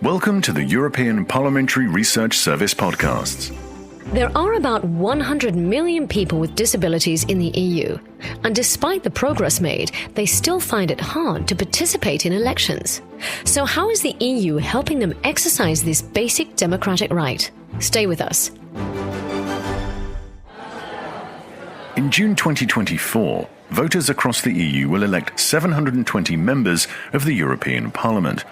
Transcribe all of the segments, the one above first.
Welcome to the European Parliamentary Research Service podcasts. There are about 100 million people with disabilities in the EU, and despite the progress made, they still find it hard to participate in elections. So how is the EU helping them exercise this basic democratic right? Stay with us. In June 2024, voters across the EU will elect 720 members of the European Parliament.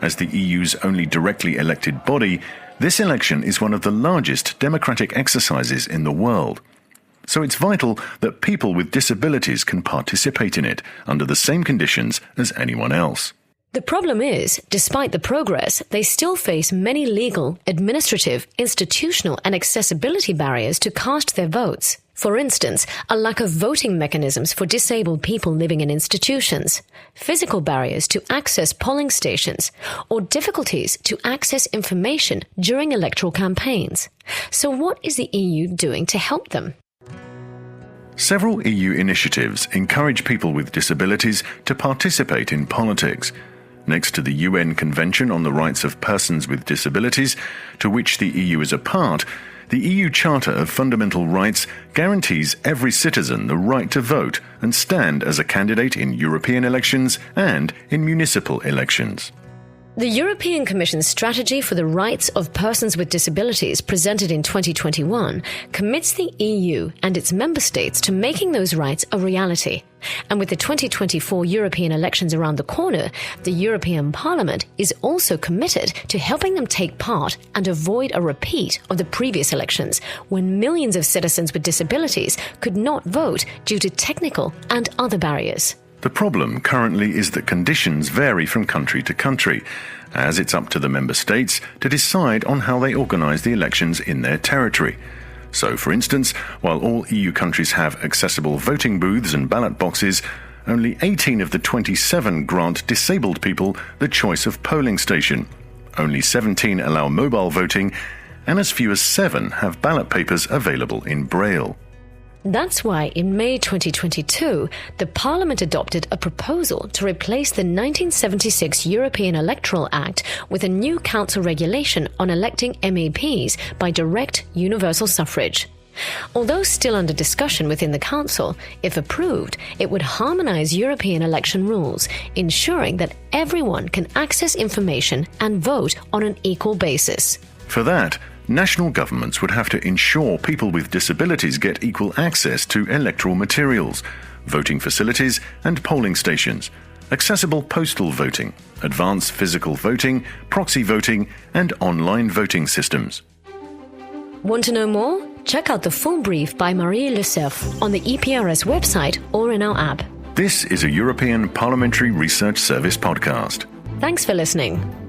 As the EU's only directly elected body, this election is one of the largest democratic exercises in the world. So it's vital that people with disabilities can participate in it under the same conditions as anyone else. The problem is, despite the progress, they still face many legal, administrative, institutional and accessibility barriers to cast their votes. For instance, a lack of voting mechanisms for disabled people living in institutions, physical barriers to access polling stations, or difficulties to access information during electoral campaigns. So what is the EU doing to help them? Several EU initiatives encourage people with disabilities to participate in politics. Next to the UN Convention on the Rights of Persons with Disabilities, to which the EU is a part, the EU Charter of Fundamental Rights guarantees every citizen the right to vote and stand as a candidate in European elections and in municipal elections. The European Commission's strategy for the rights of persons with disabilities, presented in 2021, commits the EU and its member states to making those rights a reality. And with the 2024 European elections around the corner, the European Parliament is also committed to helping them take part and avoid a repeat of the previous elections, when millions of citizens with disabilities could not vote due to technical and other barriers. The problem currently is that conditions vary from country to country, as it's up to the member states to decide on how they organise the elections in their territory. So, for instance, while all EU countries have accessible voting booths and ballot boxes, only 18 of the 27 grant disabled people the choice of polling station. Only 17 allow mobile voting, and as few as 7 have ballot papers available in Braille. That's why in May 2022, the Parliament adopted a proposal to replace the 1976 European Electoral Act with a new Council regulation on electing MEPs by direct universal suffrage. Although still under discussion within the Council, if approved, it would harmonise European election rules, ensuring that everyone can access information and vote on an equal basis. For that, national governments would have to ensure people with disabilities get equal access to electoral materials, voting facilities and polling stations, accessible postal voting, advanced physical voting, proxy voting and online voting systems. Want to know more? Check out the full brief by Marie Le Cerf on the EPRS website or in our app. This is a European Parliamentary Research Service podcast. Thanks for listening.